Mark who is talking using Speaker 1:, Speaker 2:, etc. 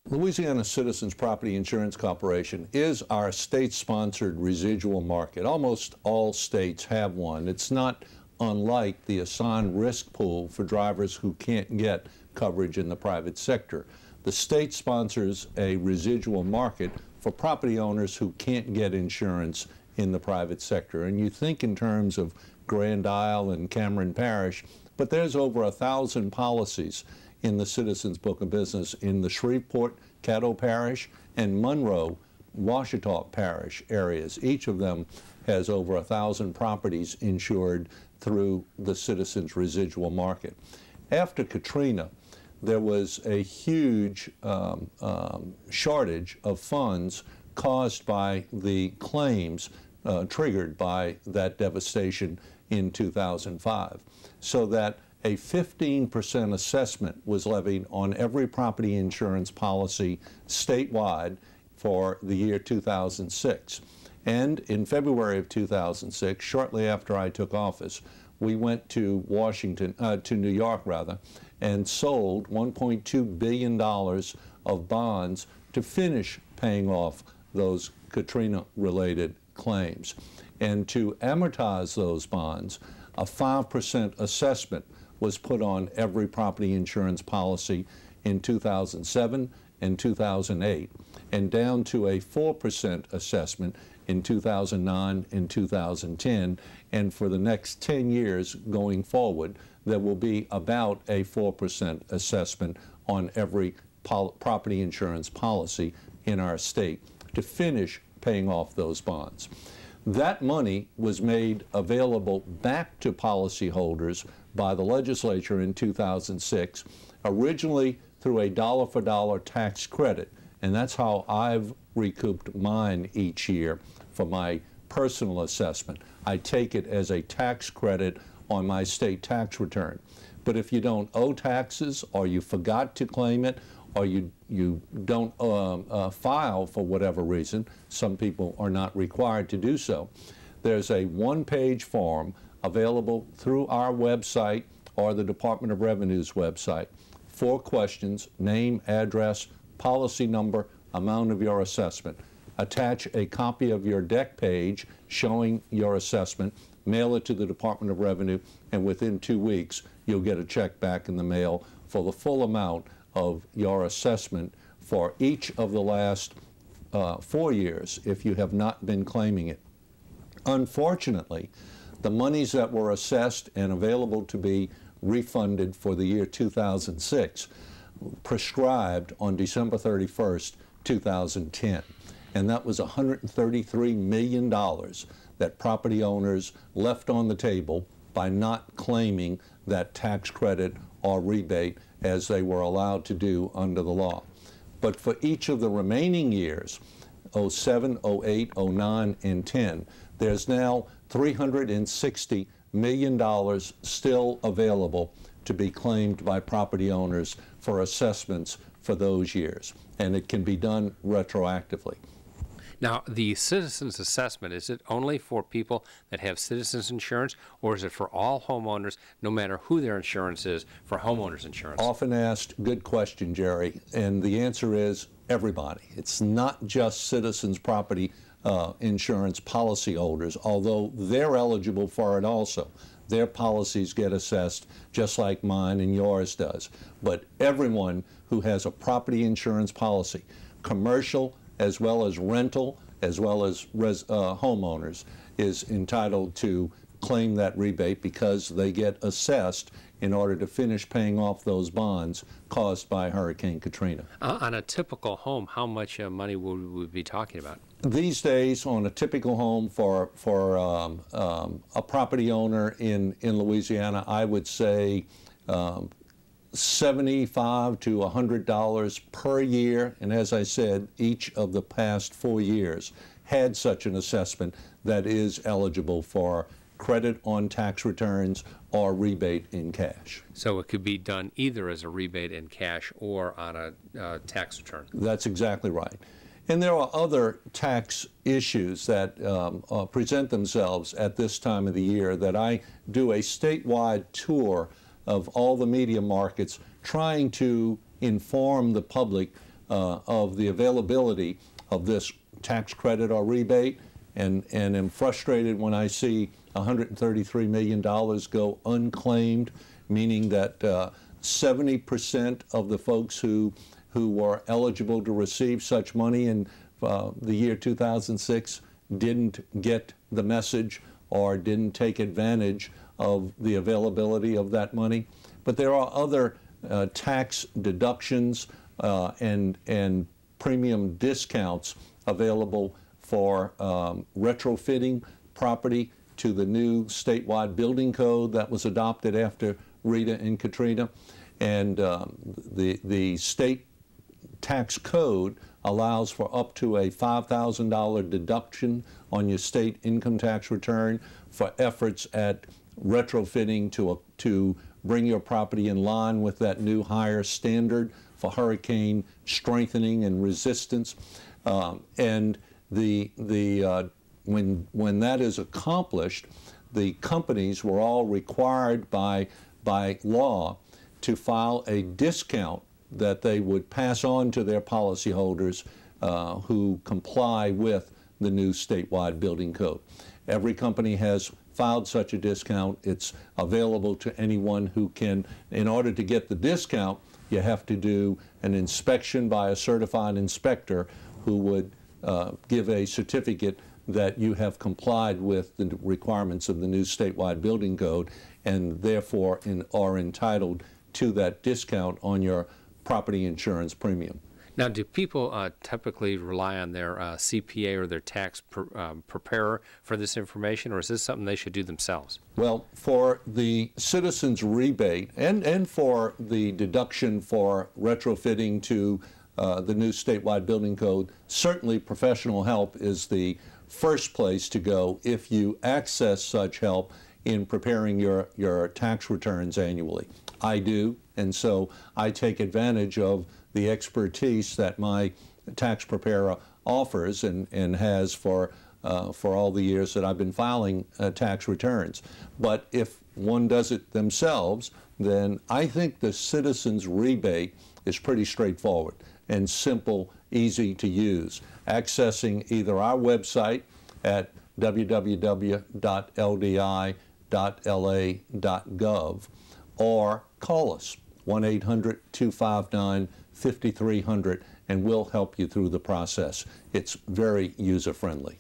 Speaker 1: Louisiana Citizens Property Insurance Corporation is our state-sponsored residual market. Almost all states have one. It's not unlike the assigned risk pool for drivers who can't get coverage in the private sector. The state sponsors a residual market for property owners who can't get insurance in the private sector. And you think in terms of Grand Isle and Cameron Parish, but there's over 1,000 policies in the Citizens Book of Business in the Shreveport, Caddo Parish, and Monroe, Washita Parish areas. Each of them has over 1,000 properties insured through the Citizens Residual Market. After Katrina, there was a huge shortage of funds caused by the claims triggered by that devastation in 2005, so that a 15% assessment was levied on every property insurance policy statewide for the year 2006. And in February of 2006, shortly after I took office, we went to New York rather, and sold $1.2 billion of bonds to finish paying off those Katrina-related claims. And to amortize those bonds, a 5% assessment was put on every property insurance policy in 2007 and 2008, and down to a 4% assessment in 2009 and 2010. And for the next 10 years going forward, there will be about a 4% assessment on every property insurance policy in our state to finish paying off those bonds. That money was made available back to policyholders by the legislature in 2006, originally through a dollar-for-dollar tax credit, and that's how I've recouped mine each year for my personal assessment. I take it as a tax credit on my state tax return. But if you don't owe taxes, or you forgot to claim it, or you don't file for whatever reason, some people are not required to do so, there's a one-page form available through our website or the Department of Revenue's website. 4 questions: name, address, policy number, amount of your assessment. Attach a copy of your deck page showing your assessment, mail it to the Department of Revenue, and within 2 weeks you'll get a check back in the mail for the full amount of your assessment for each of the last 4 years if you have not been claiming it. Unfortunately, the monies that were assessed and available to be refunded for the year 2006 prescribed on December 31st, 2010. And that was $133 million that property owners left on the table by not claiming that tax credit or rebate as they were allowed to do under the law. But for each of the remaining years, 07, 08, 09, and 10, there's now $360 million still available to be claimed by property owners for assessments for those years, and it can be done retroactively.
Speaker 2: Now, the citizens assessment, is it only for people that have citizens insurance, or is it for all homeowners, no matter who their insurance is, for homeowners insurance?
Speaker 1: Often asked, good question, Jerry, and the answer is everybody. It's not just citizens property insurance policyholders, although they're eligible for it also. Their policies get assessed just like mine and yours does. But everyone who has a property insurance policy, commercial as well as rental, as well as homeowners, is entitled to claim that rebate because they get assessed in order to finish paying off those bonds caused by Hurricane Katrina.
Speaker 2: On a typical home, how much money would we be talking about?
Speaker 1: These days, on a typical home for a property owner in Louisiana, I would say $75 to $100 per year, and as I said, each of the past 4 years had such an assessment that is eligible for credit on tax returns or rebate in cash.
Speaker 2: So it could be done either as a rebate in cash or on a tax return.
Speaker 1: That's exactly right. And there are other tax issues that present themselves at this time of the year that I do a statewide tour of all the media markets, trying to inform the public of the availability of this tax credit or rebate, and am frustrated when I see $133 million go unclaimed, meaning that 70% of the folks who were eligible to receive such money in the year 2006 didn't get the message or didn't take advantage of the availability of that money. But there are other tax deductions and premium discounts available for retrofitting property to the new statewide building code that was adopted after Rita and Katrina. And the state tax code allows for up to a $5,000 deduction on your state income tax return for efforts at retrofitting to bring your property in line with that new higher standard for hurricane strengthening and resistance. And when that is accomplished, the companies were all required by law to file a discount that they would pass on to their policyholders who comply with the new statewide building code. Every company has filed such a discount. It's available to anyone who can. In order to get the discount, you have to do an inspection by a certified inspector who would give a certificate that you have complied with the requirements of the new statewide building code, and therefore are entitled to that discount on your property insurance premium.
Speaker 2: Now, do people typically rely on their CPA or their tax preparer for this information, or is this something they should do themselves?
Speaker 1: Well, for the Citizens Rebate and for the deduction for retrofitting to the new statewide building code, certainly professional help is the first place to go if you access such help in preparing your tax returns annually. I do, and so I take advantage of the expertise that my tax preparer offers and has for all the years that I've been filing tax returns. But if one does it themselves, then I think the Citizens Rebate is pretty straightforward and simple, easy to use. Accessing either our website at www.ldi.la.gov or call us, 1-800-259-5300, and we'll help you through the process. It's very user-friendly.